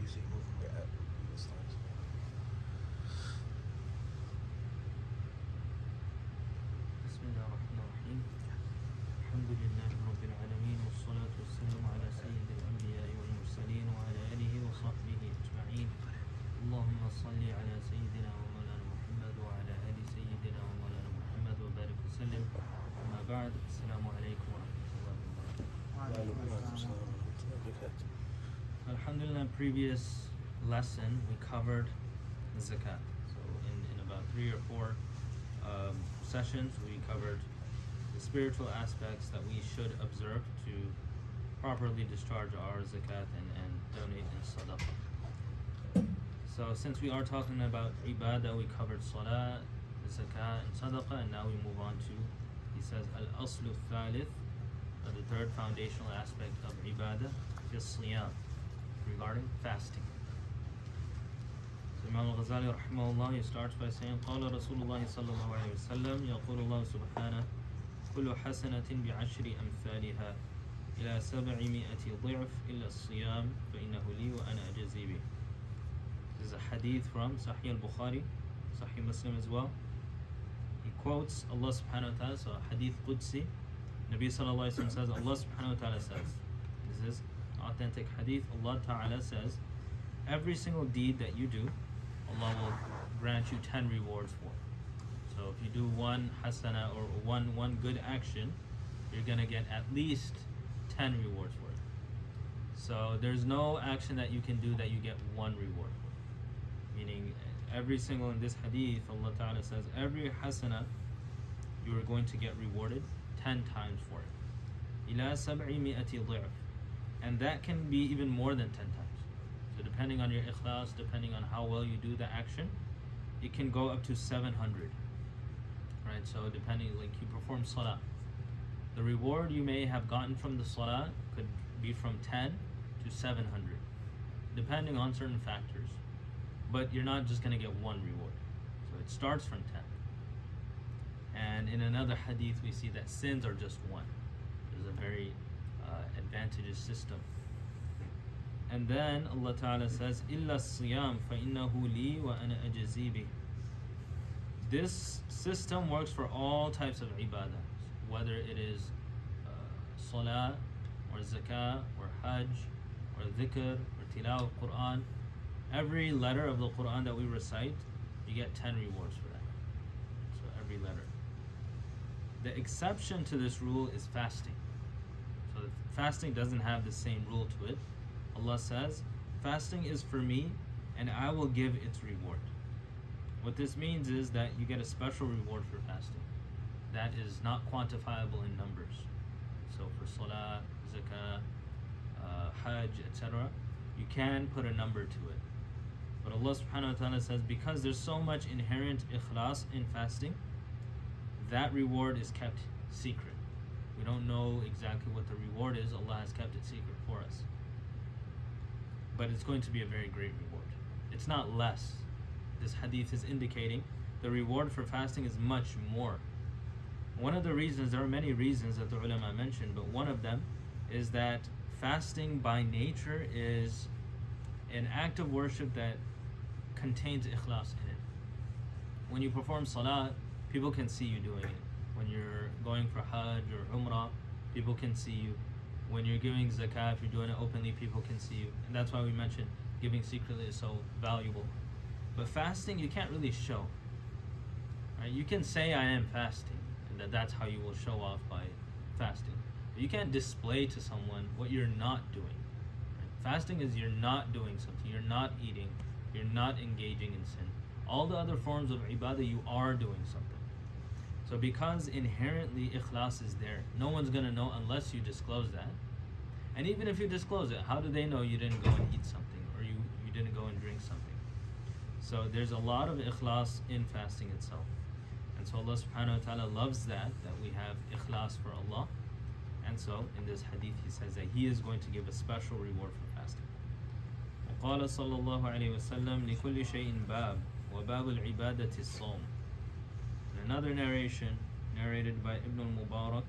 usually moving it at previous times. Bismillahirrahmanirrahim. Alhamdulillahi Rabbil Alameen. Wassalatu wassalamu ala sayyidil anbiya'i wal mursaleen wa ala alihi wa sahbihi ajma'een. Allahumma salli ala sayyidina wa mawlana Muhammad wa ala ali sayyidina wa mawlana Muhammad wa barik wa sallim. Amma ba'd. Assalamu alaikum wa rahmatullahi wa barakatuh. Alhamdulillah, previous lesson we covered zakat. So in about 3 or 4 sessions we covered the spiritual aspects that we should observe to properly discharge our zakat and donate in sadaqah. So since we are talking about ibadah, we covered salah, zakat and sadaqah, and now we move on to, he says, al-aslu thalith, the third foundational aspect of ibadah, is siyam, regarding fasting. So Imām al-Ghazālī rahimahullah, he starts by saying, قال رسول الله صلى الله عليه وسلم يقول الله سبحانه كل حسنة بعشر أمثالها إلى 700 ضعف إلا الصيام فإنه لي وأنا أجزي به. This is a hadith from Sahih al-Bukhari, Sahih Muslim as well. He quotes Allah subhanahu wa ta'ala, so hadith Qudsi. Nabi sallallahu alayhi wa sallam says, Allah subhanahu wa ta'ala says, this is authentic hadith, Allah ta'ala says, every single deed that you do, Allah will grant you 10 rewards for. So if you do one hasana or one good action, you're gonna get at least 10 rewards for it. So there's no action that you can do that you get 1 reward for. Meaning every single, in this hadith, Allah ta'ala says, every hasana you are going to get rewarded 10 times for it. إِلَى 700 ضِعْف. And that can be even more than 10 times. So depending on your ikhlas, depending on how well you do the action, it can go up to 700. Right, so depending, like you perform salah, the reward you may have gotten from the salah could be from 10 to 700, depending on certain factors. But you're not just going to get 1 reward. So it starts from 10. And in another hadith we see that sins are just 1. There's a very advantageous system. And then Allah Ta'ala says, إِلَّا الصِّيَامِ فَإِنَّهُ لِي وَأَنَا أَجْزِي بِهِ. This system works for all types of ibadah, whether it is salah, or zakah, or hajj, or dhikr, or tilawah of Quran. Every letter of the Quran that we recite, you get 10 rewards for that. So every letter. The exception to this rule is fasting. So fasting doesn't have the same rule to it. Allah says, fasting is for me and I will give its reward. What this means is that you get a special reward for fasting that is not quantifiable in numbers. So for salah, zakah, hajj, etc., you can put a number to it. But Allah subhanahu wa ta'ala says, because there's so much inherent ikhlas in fasting, that reward is kept secret. We don't know exactly what the reward is. Allah has kept it secret for us. But it's going to be a very great reward. It's not less. This hadith is indicating the reward for fasting is much more. One of the reasons, there are many reasons that the ulama mentioned, but one of them is that fasting by nature is an act of worship that contains ikhlas in it. When you perform salah, people can see you doing it. When you're going for hajj or umrah, people can see you. When you're giving zakah, if you're doing it openly, people can see you. And that's why we mentioned giving secretly is so valuable. But fasting, you can't really show. Right? You can say I am fasting, and that's how you will show off by fasting. But you can't display to someone what you're not doing. Right? Fasting is you're not doing something, you're not eating, you're not engaging in sin. All the other forms of ibadah, you are doing something. So because inherently ikhlas is there, no one's going to know unless you disclose that. And even if you disclose it, how do they know you didn't go and eat something or you didn't go and drink something? So there's a lot of ikhlas in fasting itself. And so Allah subhanahu wa ta'ala loves that we have ikhlas for Allah. And so in this hadith he says that he is going to give a special reward for fasting. وقال صلى الله عليه وسلم لكل شيء باب وباب العبادة الصوم. Another narration narrated by Ibn al-Mubarak,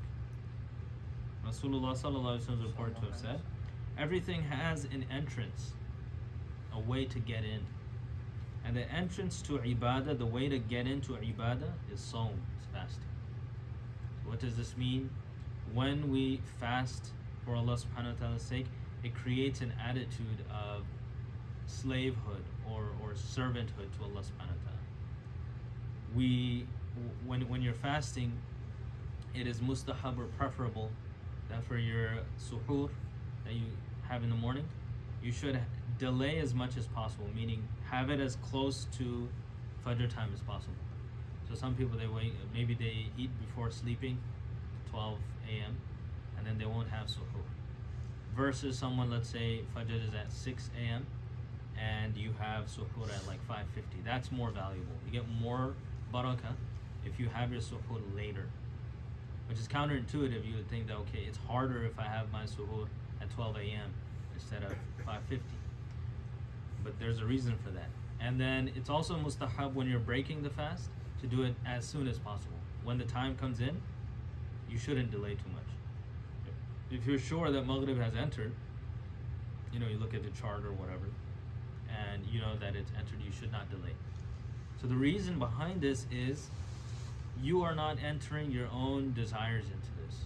Rasulullah sallallahu alaihi wasallam is reported to have said, everything has an entrance. a way to get in. And the entrance to ibadah, the way to get into ibadah is sawm, is fasting. So what does this mean? When we fast for Allah subhanahu wa ta'ala's sake, it creates an attitude of slavehood or servanthood to Allah subhanahu wa ta'ala. When you're fasting, it is mustahab or preferable that for your suhoor that you have in the morning, you should delay as much as possible, meaning have it as close to Fajr time as possible. So some people, they wait, maybe they eat before sleeping, 12 a.m., and then they won't have suhoor. Versus someone, let's say Fajr is at 6 a.m., and you have suhoor at like 5:50. That's more valuable. You get more barakah if you have your suhoor later. Which is counterintuitive. You would think that, okay, it's harder if I have my suhoor at 12 a.m. instead of 5:50. But there's a reason for that. And then it's also mustahab when you're breaking the fast to do it as soon as possible. When the time comes in, you shouldn't delay too much. If you're sure that Maghrib has entered, you look at the chart or whatever, and you know that it's entered, you should not delay. So the reason behind this is you are not entering your own desires into this.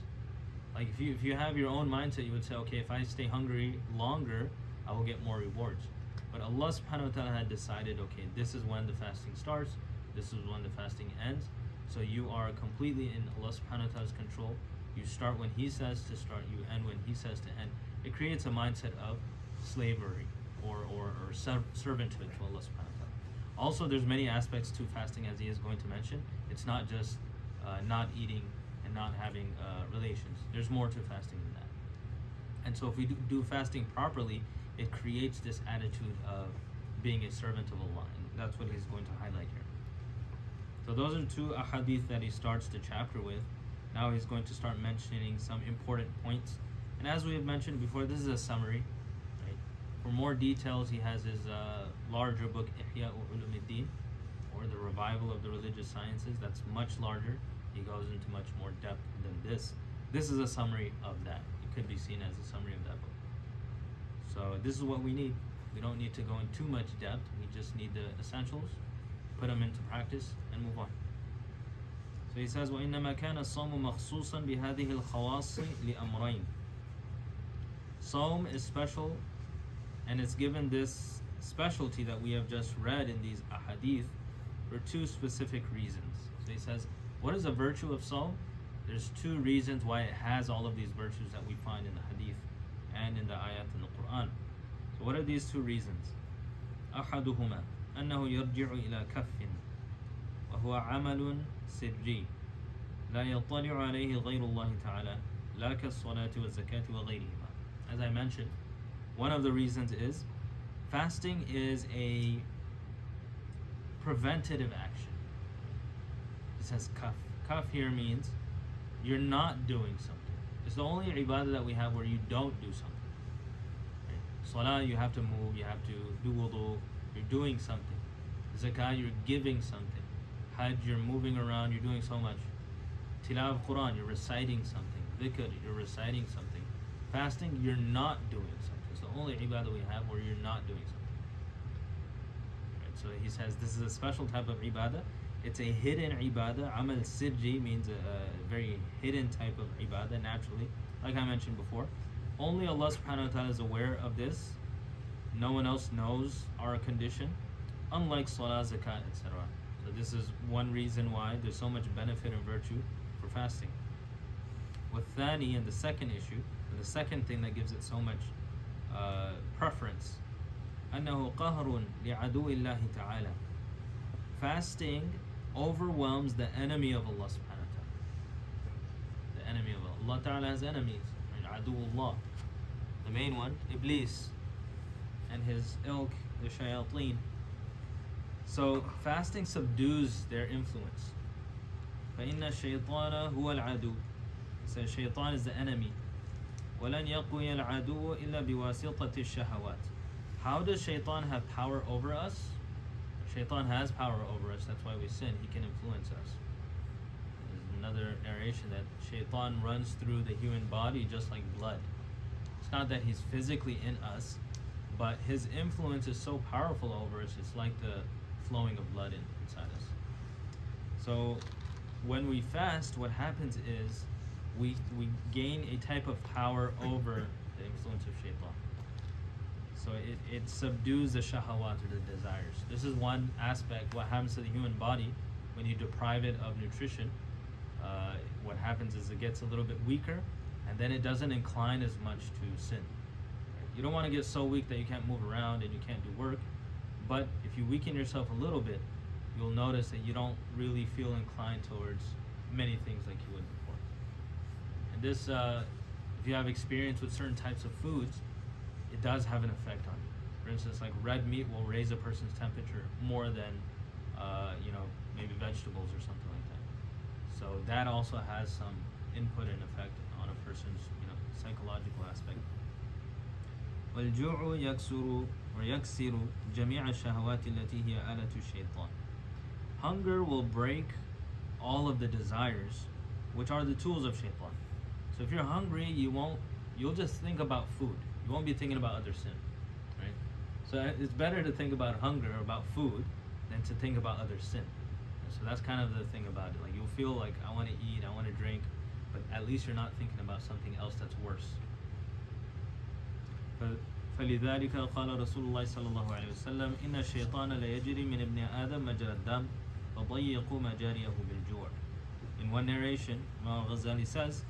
Like if you have your own mindset, you would say, okay, if I stay hungry longer, I will get more rewards. But Allah subhanahu wa ta'ala had decided, okay, this is when the fasting starts, this is when the fasting ends. So you are completely in Allah subhanahu wa ta'ala's control. You start when He says to start, you end when He says to end. It creates a mindset of slavery or servanthood to Allah subhanahu wa ta'ala. Also, there's many aspects to fasting, as he is going to mention. It's not just not eating and not having relations. There's more to fasting than that. And so if we do fasting properly, it creates this attitude of being a servant of Allah. And that's what he's going to highlight here. So those are two ahadith that he starts the chapter with. Now he's going to start mentioning some important points. And as we have mentioned before, this is a summary. Right? For more details, he has his larger book, Ihya Ulumuddin, or the Revival of the Religious Sciences. That's much larger. He goes into much more depth than this. This is a summary of that. It could be seen as a summary of that book. So this is what we need. We don't need to go in too much depth. We just need the essentials, put them into practice, and move on. So he says, وَإِنَّمَا كَانَ الصَّوْمُ مَخْصُوصًا بِهَذِهِ الْخَوَاصِ لِأَمْرَيْنِ. Sawm is special, and it's given this specialty that we have just read in these ahadith for two specific reasons. So he says, what is the virtue of Sawm? There's two reasons why it has all of these virtues that we find in the hadith and in the ayat in the Quran. So what are these two reasons? أحدهما أنه يرجع إلى كف وهو عمل سري لا يطلع عليه غير الله تعالى لا كالصلاة والزكاة وغيرهما. As I mentioned, one of the reasons is fasting is a preventative action. It says kaf. Kaf here means you're not doing something. It's the only ibadah that we have where you don't do something. Right? Salah, you have to move, you have to do wudu, you're doing something. Zakat, you're giving something. Hajj, you're moving around, you're doing so much. Tilaw Quran, you're reciting something. Dhikr, you're reciting something. Fasting, you're not doing something. It's the only ibadah we have where you're not doing something. Right? So he says this is a special type of ibadah. It's a hidden ibadah. Amal sirri means a very hidden type of ibadah naturally. Like I mentioned before, only Allah subhanahu wa ta'ala is aware of this. No one else knows our condition, unlike salah, zakat, etc. So this is one reason why there's so much benefit and virtue for fasting. With thani, and the second issue, and the second thing that gives it so much preference, أنه قهر لعدو الله تعالى. Fasting overwhelms the enemy of Allah subhanahu wa ta'ala. The enemy of Allah. Allah ta'ala has enemies. Right? Adu'ullah. The main one, Iblis, and his ilk, the shayateen. So fasting subdues their influence. فَإِنَّ الشَّيْطَانَ هُوَ الْعَدُوُ. So shaitan is the enemy. وَلَنْ يَقْوِيَ الْعَدُوُ إِلَّا بِوَاسِطَةِ الشَّهَوَاتِ. How does shaitan have power over us? Shaitan has power over us, that's why we sin. He can influence us. There's another narration that shaitan runs through the human body just like blood. It's not that he's physically in us, but his influence is so powerful over us, it's like the flowing of blood inside us. So when we fast, what happens is we gain a type of power over the influence of shaitan. So it subdues the shahawat, or the desires. This is one aspect. What happens to the human body when you deprive it of nutrition, what happens is it gets a little bit weaker, and then it doesn't incline as much to sin. You don't want to get so weak that you can't move around and you can't do work, but if you weaken yourself a little bit, you'll notice that you don't really feel inclined towards many things like you would before. And this, if you have experience with certain types of foods, it does have an effect on you. For instance, like red meat will raise a person's temperature more than, maybe vegetables or something like that. So that also has some input and effect on a person's, psychological aspect. والجوع يكسر ويكسر جميع الشهوات التي هي آلة الشيطان. Hunger will break all of the desires, which are the tools of shaitan. So if you're hungry, you'll just think about food. You won't be thinking about other sin, right? So it's better to think about hunger or about food than to think about other sin. And so that's kind of the thing about it. Like you'll feel like I want to eat, I want to drink, but at least you're not thinking about something else that's worse. فلذلك قال رسول الله صلى الله عليه وسلم إن الشيطان لا يجري من ابن آدم مجرى الدم فضيقوا مجاريه بالجوع. In one narration, Imām al-Ghazālī says,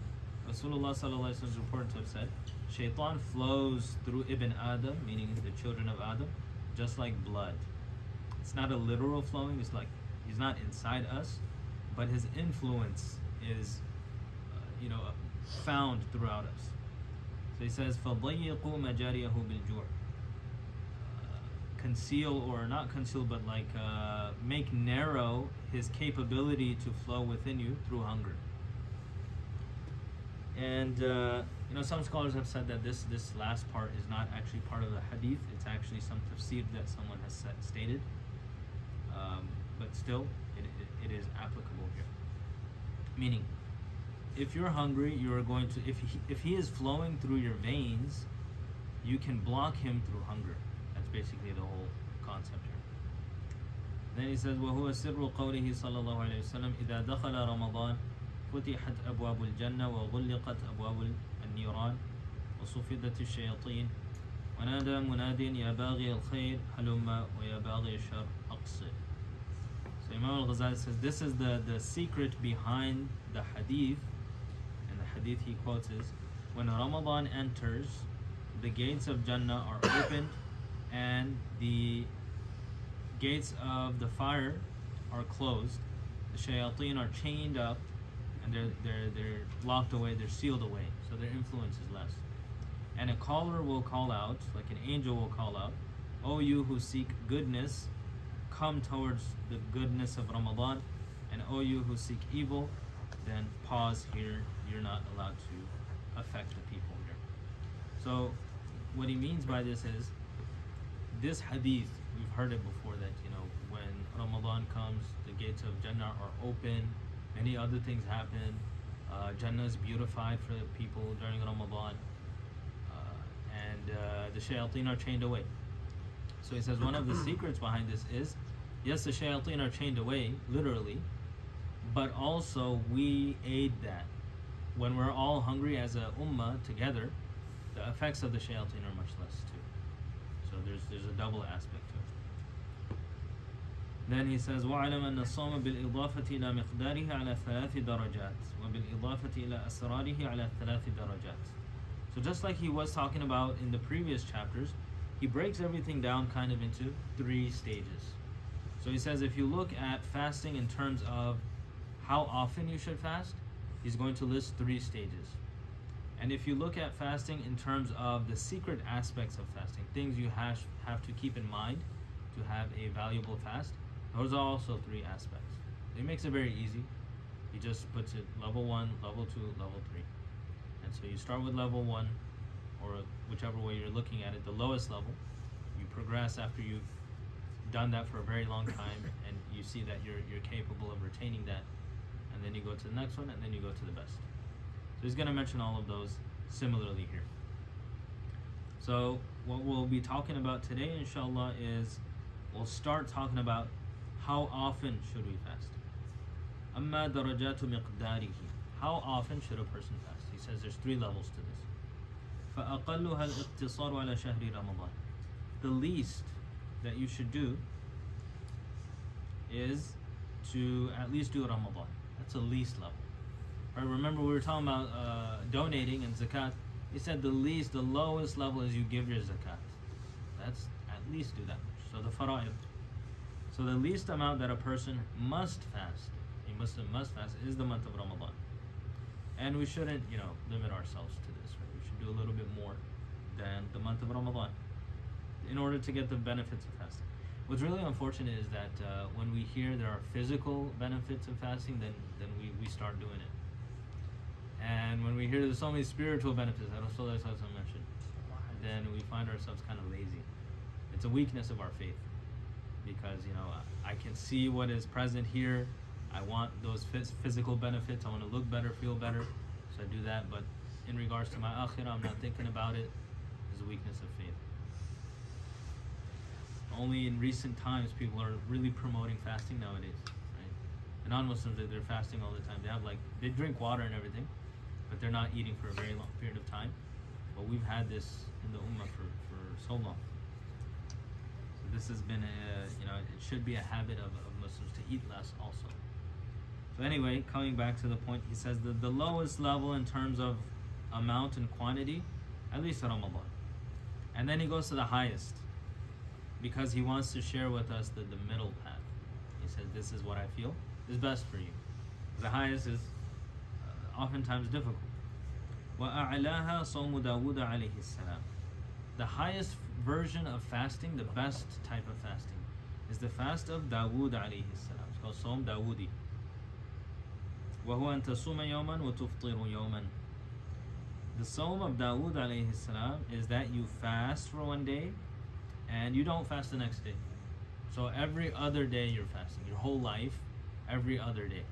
Rasulullah sallallahu alaihi wasallam is reported to have said, Shaitan flows through Ibn Adam, meaning the children of Adam, just like blood. It's not a literal flowing, it's like he's not inside us, but his influence is, found throughout us. So he says, فَضَيِّقُوا مَجَارِيَهُ بِالْجُوعِ. Conceal, or not conceal, but make narrow his capability to flow within you through hunger. And some scholars have said that this last part is not actually part of the hadith. It's actually some tafsir that someone has stated. But still, it is applicable here. Meaning, if you're hungry, you are going to, if he is flowing through your veins, you can block him through hunger. That's basically the whole concept here. Then he says, وَهُوَ سِرُّ قَوْلِهِ صَلَّى اللَّهُ عَلَيْهِ وسلم إِذَا دَخَلَ رَمَضَانَ فتحت أبواب الجنة وغلقت أبواب النيران وصفدت الشياطين ونادى مناد يا باغي الخير هلم ويا باغي الشر أقصر. So Imām al-Ghazālī says this is the secret behind the hadith, and the hadith he quotes is, when Ramadan enters, the gates of Jannah are opened and the gates of the fire are closed. The shayateen are chained up, and they're locked away, they're sealed away, so their influence is less. And a caller will call out, like an angel will call out, O you who seek goodness, come towards the goodness of Ramadan, and O you who seek evil, then pause here, you're not allowed to affect the people here. So what he means by this is, this hadith, we've heard it before, that when Ramadan comes, the gates of Jannah are open, many other things happen. Jannah is beautified for the people during Ramadan, and the shayateen are chained away. So he says one of the secrets behind this is, yes, the shayateen are chained away, literally, but also we aid that. When we're all hungry as a ummah together, the effects of the shayateen are much less too. So there's a double aspect to it. Then he says, وَعَلَمْ أَنَّ الصَّوْمَ بِالْإِضَافَةِ إِلَى مِقْدَارِهِ عَلَى 3 درجات وَبِالْإِضَافَةِ إِلَى أَسْرَارِهِ عَلى 3 درجات. So just like he was talking about in the previous chapters, he breaks everything down kind of into 3 stages. So he says if you look at fasting in terms of how often you should fast, he's going to list 3 stages. And if you look at fasting in terms of the secret aspects of fasting, things you have to keep in mind to have a valuable fast, those are also 3 aspects. He makes it very easy. He just puts it level 1, level 2, level 3. And so you start with level 1, or whichever way you're looking at it, the lowest level. You progress after you've done that for a very long time, and you see that you're capable of retaining that. And then you go to the next one, and then you go to the best. So he's going to mention all of those similarly here. So what we'll be talking about today, inshallah, is we'll start talking about how often should we fast. أما درجات مقداره. How often should a person fast? He says there's 3 levels to this. فأقلها الاقتصار على شهر رمضان. The least that you should do is to at least do Ramadan. That's the least level. Right, remember we were talking about donating and zakat. He said the lowest level is you give your zakat. That's at least do that much. So the fara'id. So the least amount that a person must fast, a Muslim must fast, is the month of Ramadan. And we shouldn't, limit ourselves to this. Right? We should do a little bit more than the month of Ramadan in order to get the benefits of fasting. What's really unfortunate is that when we hear there are physical benefits of fasting, then we start doing it. And when we hear there's so many spiritual benefits that Rasulullah mentioned, then we find ourselves kind of lazy. It's a weakness of our faith, because I can see what is present here. I want those physical benefits. I want to look better, feel better, so I do that. But in regards to my akhirah, I'm not thinking about it. It's a weakness of faith. Only in recent times people are really promoting fasting nowadays. Right? The non-Muslims, they're fasting all the time. They drink water and everything, but they're not eating for a very long period of time. But we've had this in the ummah for so long. So this has been it should be a habit of Muslims to eat less also. So anyway, coming back to the point, he says that the lowest level in terms of amount and quantity, at least Ramadan. And then he goes to the highest, because he wants to share with us the middle path. He says, this is what I feel is best for you. The highest is oftentimes difficult. وَأَعْلَاهَا صَوْمُ دَاوُودَ عَلَيْهِ السَّلَامِ. The highest version of fasting, the best type of fasting, is the fast of Dawood alayhi salam. It's called Sawm Dawoodi. وَهُوَ أَن تَصُومَ يَوْمًا وَتُفْطِرُ يَوْمًا. The Sawm of Dawood alayhi salam is that you fast for one day and you don't fast the next day. So every other day you're fasting. Your whole life, every other day.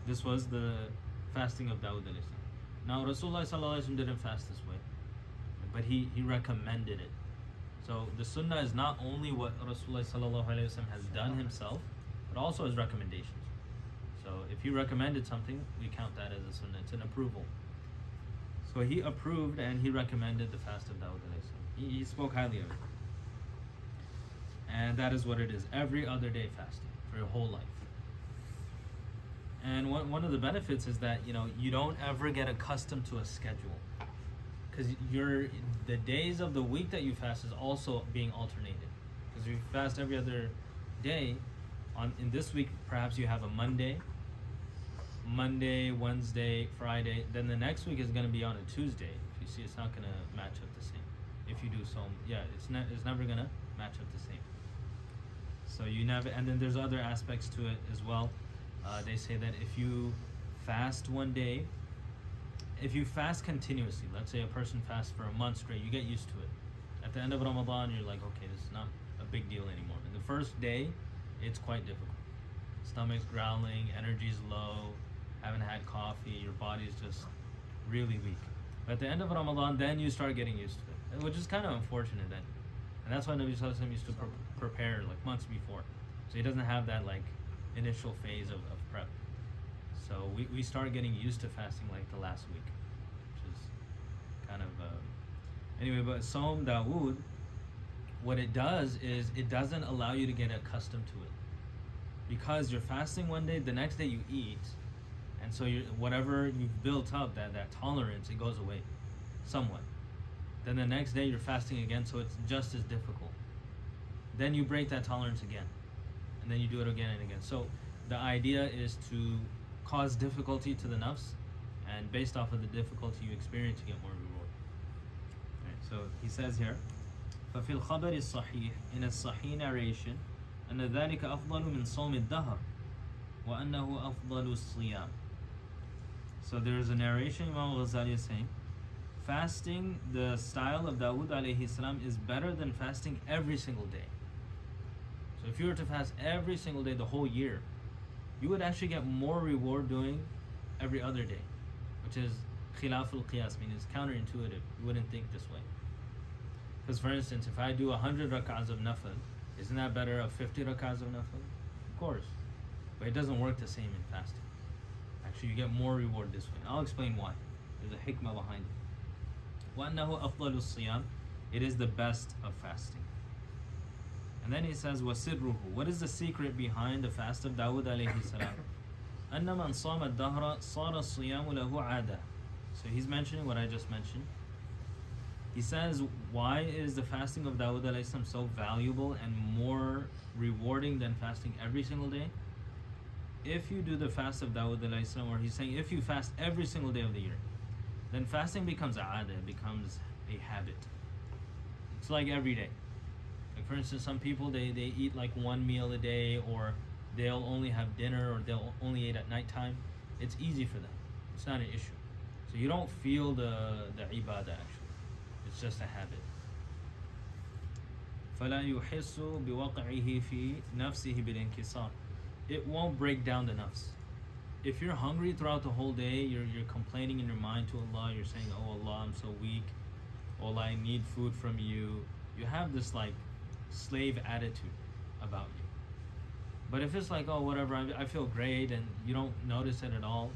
This was the fasting of Dawood alayhi salam. Now Rasulullah sallallahu alayhi wa sallam didn't fast this way, but he recommended it. So the sunnah is not only what Rasulullah sallallahu alayhi wa sallam has done himself, but also his recommendations. So if he recommended something, we count that as a sunnah. It's an approval. So he approved and he recommended the fast of Dawood alayhi salam. He spoke highly of it. And that is what it is. Every other day fasting for your whole life. And one of the benefits is that you don't ever get accustomed to a schedule, because the days of the week that you fast is also being alternated. Because you fast every other day. In this week, perhaps you have a Monday, Wednesday, Friday. Then the next week is going to be on a Tuesday. If you see, it's not going to match up the same. If you do so, it's never going to match up the same. So you never, and then there's other aspects to it as well. They say that if you fast one day, if you fast continuously, let's say a person fasts for a month straight, you get used to it. At the end of Ramadan, you're like, okay, this is not a big deal anymore. In the first day, it's quite difficult. Stomach's growling, energy's low, haven't had coffee, your body's just really weak. But at the end of Ramadan, then you start getting used to it, which is kind of unfortunate then. And that's why Nabi Sallallahu Alaihi Wasallam used to prepare like months before. So he doesn't have that like initial phase of prep. So we start getting used to fasting like the last week, which is kind of anyway. But Sawm Dawood, what it does is it doesn't allow you to get accustomed to it, because you're fasting one day, the next day you eat, and so whatever you've built up, that tolerance, it goes away somewhat. Then the next day you're fasting again, so it's just as difficult. Then you break that tolerance again, and then you do it again and again. So the idea is to cause difficulty to the nafs, and based off of the difficulty you experience, you get more reward. Right, so he says here, ففي الخبر الصحيح, in a sahih narration, أن ذلك أفضل من صوم الدهر وأنه أفضل الصيام. So there is a narration Imām al-Ghazālī is saying, fasting the style of Dawood alayhi salam is better than fasting every single day. So if you were to fast every single day the whole year, you would actually get more reward doing every other day, which is khilaf al-qiyas, meaning it's counterintuitive. You wouldn't think this way. Because for instance, if I do 100 rak'ahs of nafil, isn't that better of 50 rak'ahs of nafil? Of course. But it doesn't work the same in fasting. Actually, you get more reward this way. I'll explain why. There's a hikmah behind it. وَأَنَّهُ أَفْضَلُ الصِّيَامِ, it is the best of fasting. And then he says, وَسِرُّهُ, what is the secret behind the fast of Dawud alayhi salam? أَنَّ مَنْ صَامَ الدَّهْرَ صَارَ الصِّيَامُ لَهُ عَادَةً. So he's mentioning what I just mentioned. He says, why is the fasting of Dawud alayhi salam so valuable and more rewarding than fasting every single day? If you do the fast of Dawud alayhi salam, or he's saying if you fast every single day of the year, then fasting becomes aada, it becomes a habit. It's like every day. Like for instance, some people they eat like one meal a day, or they'll only have dinner, or they'll only eat at nighttime. It's easy for them. It's not an issue. So you don't feel the ibadah actually. It's just a habit. فَلَا يُحِسُّ بِوَقْعِهِ فِي نَفْسِهِ بِالْإِنْكِسَارِ. It won't break down the nafs. If you're hungry throughout the whole day, you're complaining in your mind to Allah, you're saying, oh Allah, I'm so weak, oh Allah, I need food from you. You have this like slave attitude about you. But if it's like, oh whatever, I feel great, and you don't notice it at all,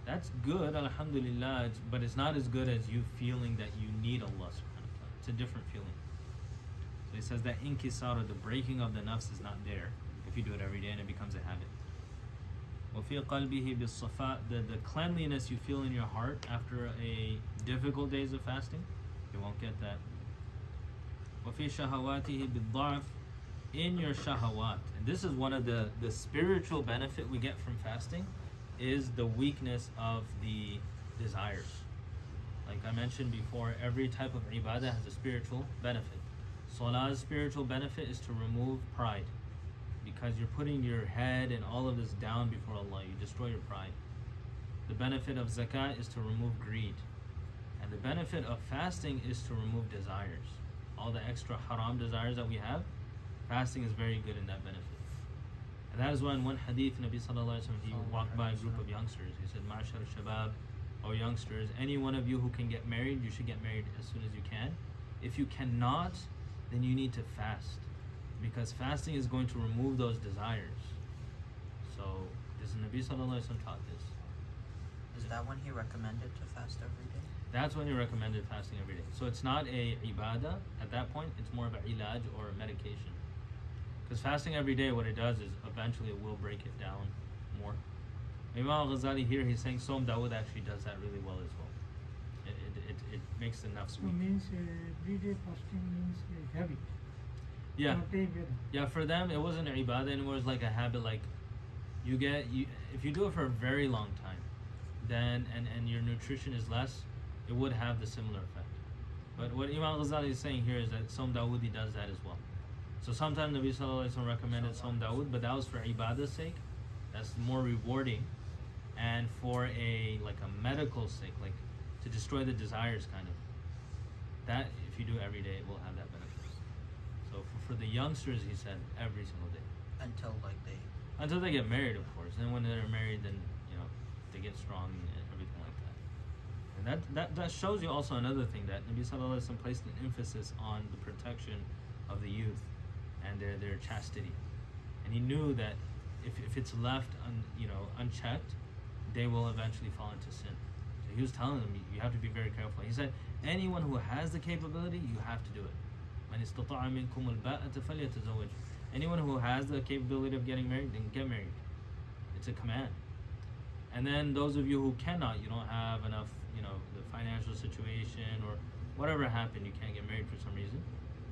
that's good, alhamdulillah, but it's not as good as you feeling that you need Allah subhanahu wa ta'ala. It's a different feeling. So he says that inkisar, or the breaking of the nafs, is not there if you do it every day and it becomes a habit. وَفِي قَلْبِهِ بِالصَّفَاء, the cleanliness you feel in your heart after a difficult days of fasting, you won't get that. وَفِي شَهَوَاتِهِ بِالضَّعْفِ, in your shahawat. And this is one of the spiritual benefit we get from fasting, is the weakness of the desires. Like I mentioned before, every type of ibadah has a spiritual benefit. Salah's spiritual benefit is to remove pride, because you're putting your head and all of this down before Allah. You destroy your pride. The benefit of zakat is to remove greed. And the benefit of fasting is to remove desires. All the extra haram desires that we have, fasting is very good in that benefit. And that is why in one hadith, Nabi sallallahu alaihi wasallam, he walked by a group of youngsters. He said, Ma'ashar shabab, O youngsters, any one of you who can get married, you should get married as soon as you can. If you cannot, then you need to fast, because fasting is going to remove those desires. So this is Nabi sallallahu alaihi wasallam taught this. Is that when he recommended to fast every day? That's when he recommended fasting every day. So it's not a ibadah at that point, it's more of a ilaj or a medication. Because fasting every day, what it does is eventually it will break it down more. Imām al-Ghazālī here, he's saying Som Dawood actually does that really well as well. It makes the nafs So weak. means everyday fasting means a habit. Yeah. Not a ibadah. Yeah, for them it wasn't an ibadah anymore, it's like a habit. Like you if you do it for a very long time, then and your nutrition is less, it would have the similar effect. But what Imām Ghazālī is saying here is that Som Dawoodi does that as well. So sometimes Nabi sallallahu alaihi wasallam recommended Som Dawood, but that was for ibadah's sake. That's more rewarding, and for a medical sake, like to destroy the desires, kind of. That if you do every day, it will have that benefit. So for the youngsters, he said every single day Until they get married, of course. And when they're married, then they get strong and everything like that. And that shows you also another thing, that Nabi sallallahu alaihi wasallam placed an emphasis on the protection of the youth and their chastity. And he knew that if it's left unchecked, they will eventually fall into sin. So he was telling them, you have to be very careful. He said, anyone who has the capability, you have to do it. مَنِ اسْتَطَاعَ مِنْكُمُ الْبَاءَةَ فَلْيَتَزَوَّجْ. Anyone who has the capability of getting married, then get married. It's a command. And then those of you who cannot, you don't have enough, the financial situation or whatever happened, you can't get married for some reason,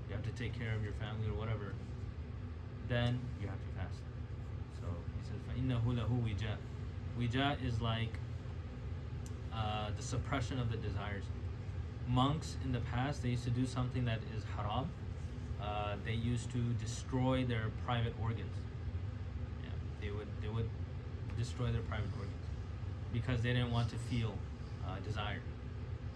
you have to take care of your family or whatever, then you have to fast. So he says, فَإِنَّهُ لَهُ وِجَاء. Wija is like the suppression of the desires. Monks in the past, they used to do something that is haram. They used to destroy their private organs. Yeah, they would destroy their private organs because they didn't want to feel desire.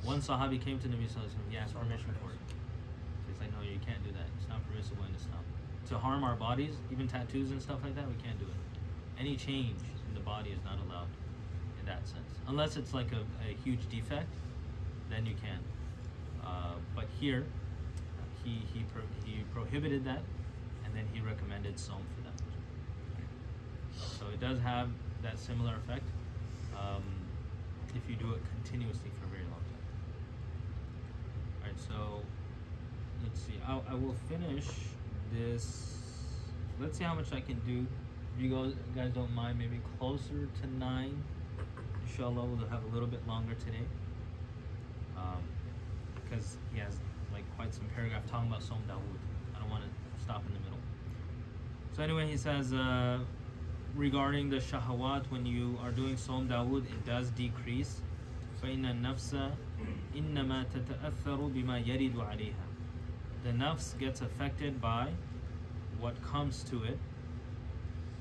One Sahabi came to Nabi sallallahu alaihi wasallam. He asked permission for it. So he's like, no, you can't do that. It's not permissible in Islam. To harm our bodies, even tattoos and stuff like that, we can't do it. Any change in the body is not allowed in that sense, unless it's like a huge defect. Then you can. But here he prohibited that, and then he recommended Sawm for them. So it does have that similar effect if you do it continuously for a very long time. Alright, so let's see. I will finish this. Let's see how much I can do. If you guys don't mind, maybe closer to 9. Inshallah, we'll have a little bit longer today. Because he has like quite some paragraph talking about Sawm Dawood. I don't want to stop in the middle. So anyway, he says regarding the shahawat, when you are doing Sawm Dawood, it does decrease. فَإِنَّ النَّفْسَ إِنَّمَا تَتَأَثَّرُ بِمَا يَرِدُ عَلَيْهَا. The nafs gets affected by what comes to it.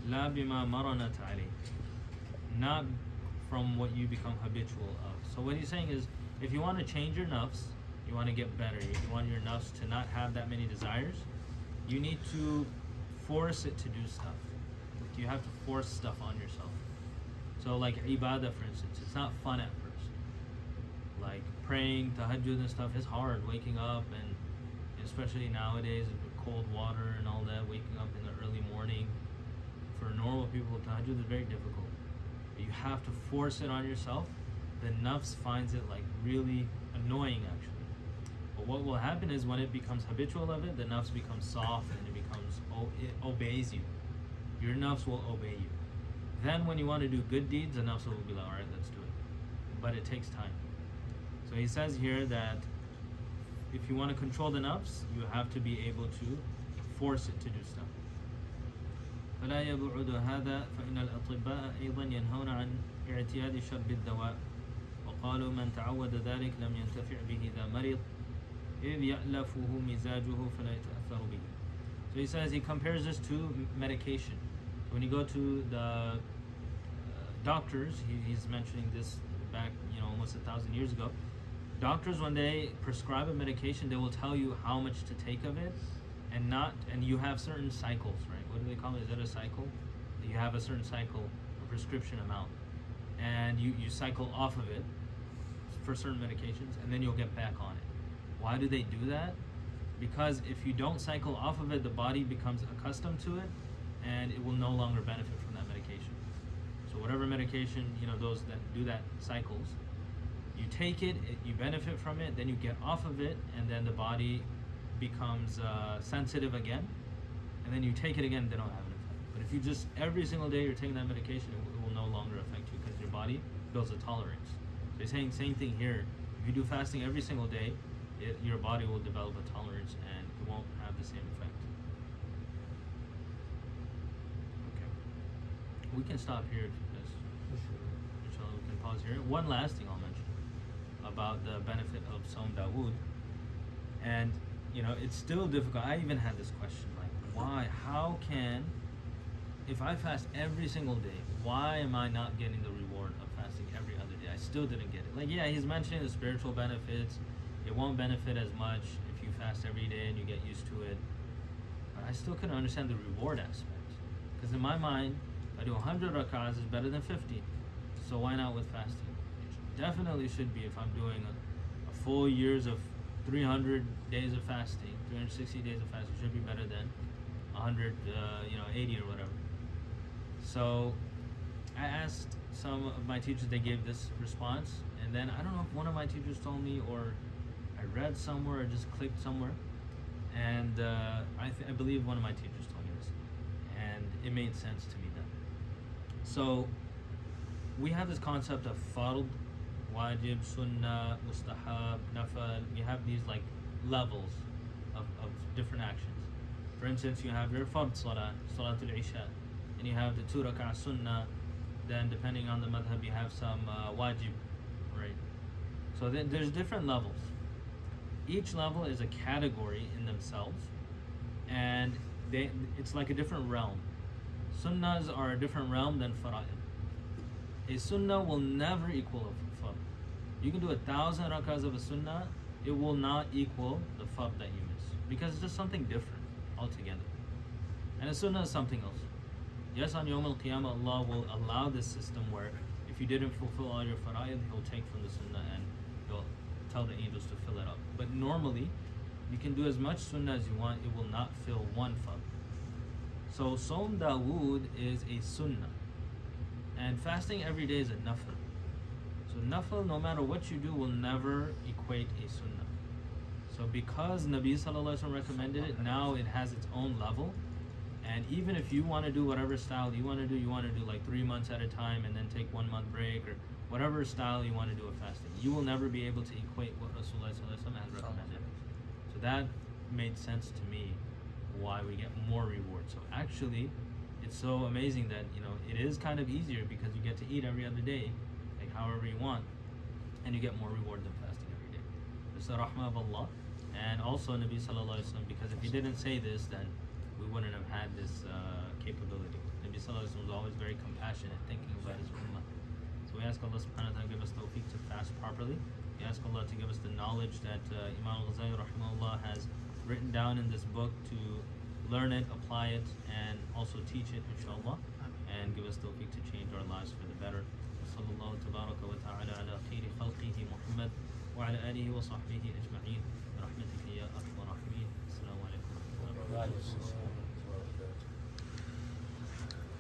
لَا بِمَا مَرَنَتْ عَلَيْهِ. Not from what you become habitual of. So what he's saying is, if you want to change your nafs, you want to get better, you want your nafs to not have that many desires, you need to force it to do stuff. You have to force stuff on yourself. So like ibadah, for instance, it's not fun at first. Like praying, tahajjud and stuff is hard. Waking up, and especially nowadays with cold water and all that, waking up in the early morning, for normal people, tahajjud is very difficult. But you have to force it on yourself. The nafs finds it like really annoying actually. But what will happen is when it becomes habitual of it, the nafs becomes soft and it obeys you. Your nafs will obey you. Then when you want to do good deeds, the nafs will be like, alright, let's do it. But it takes time. So he says here that if you want to control the nafs, you have to be able to force it to do stuff. فلا يبعد هذا فإن الأطباء أيضا ينهون عن اعتياد شرب الدواء وقالوا من تعود ذلك لم ينتفع به إذا مرض إذ يألفه مزاجه فلا يتأثر به. So he says, he compares this to medication. When you go to the doctors, he's mentioning this back, almost 1,000 years ago. Doctors, when they prescribe a medication, they will tell you how much to take of it, and you have certain cycles, right? What do they call it? Is it a cycle? You have a certain cycle, a prescription amount, and you cycle off of it for certain medications, and then you'll get back on it. Why do they do that? Because if you don't cycle off of it, the body becomes accustomed to it, and it will no longer benefit from that medication. So whatever medication, those that do that cycles, you take it, you benefit from it, then you get off of it, and then the body becomes sensitive again, and then you take it again, they don't have an effect. But if you just, every single day you're taking that medication, it will no longer affect you because your body builds a tolerance. So he's saying same thing here. If you do fasting every single day, your body will develop a tolerance and it won't have the same effect. Okay. We can stop here because inshallah we can pause here. One last thing I'll mention about the benefit of Sawm Dawood. And it's still difficult. I even had this question, like, why? How can, if I fast every single day, why am I not getting the reward of fasting every other day? I still didn't get it. Like, yeah, he's mentioning the spiritual benefits. It won't benefit as much if you fast every day and you get used to it. But I still couldn't understand the reward aspect. Because in my mind, if I do 100 rak'ahs is better than 50. So why not with fasting? It definitely should be if I'm doing a full years of 300 days of fasting, 360 days of fasting should be better than 80 or whatever. So I asked some of my teachers, they gave this response, and then I don't know if one of my teachers told me or I read somewhere or just clicked somewhere, and I believe one of my teachers told me this, and it made sense to me then. So we have this concept of fard, wajib, sunnah, mustahab, nafal. You have these like levels of different actions. For instance, you have your fard salah, salatul isha, and you have the 2 rak'ah sunnah. Then depending on the madhab, you have some wajib, right? So there's different levels. Each level is a category in themselves, and it's like a different realm. Sunnahs are a different realm than fara'id. A sunnah will never equal a fard. You can do 1,000 rak'ahs of a sunnah, it will not equal the fard that you miss, because it's just something different altogether. And a sunnah is something else. Yes, on Yawm al-Qiyamah, Allah will allow this system where if you didn't fulfill all your fara'id, He'll take from the sunnah and He'll tell the angels to fill it up. But normally, You can do as much sunnah as you want, it will not fill one fard. So Sawm Dawood is a sunnah. And fasting every day is a nafil. So nafil, no matter what you do, will never equate a sunnah. So because Nabi Sallallahu Alaihi Wasallam recommended it, now it has its own level. And even if you want to do whatever style you want to do like 3 months at a time and then take 1 month break, or whatever style you want to do of fasting, you will never be able to equate what Rasulullah Sallallahu Alaihi Wasallam has recommended. So that made sense to me why we get more reward. So actually, it's so amazing that, you know, it is kind of easier because you get to eat every other day, like however you want, and you get more reward than fasting every day. It's the rahmah of Allah. And also Nabi Sallallahu Alaihi Wasallam, because if he didn't say this, then we wouldn't have had this capability. Nabi Sallallahu Alaihi Wasallam was always very compassionate, thinking about his ummah. So we ask Allah subhanahu wa ta'ala to give us tawfiq to fast properly. We ask Allah to give us the knowledge that Imām al-Ghazālī rahimahullah has written down in this book, to learn it, apply it, and also teach it, inshallah, and give us tawfiq to change our lives for the better. وصلى الله تبارك وتعالى على خير خلقه محمد وعلى آله وصحبه أجمعين برحمتك يا أرحم الراحمين. السلام عليكم ورحمة الله وبركاته.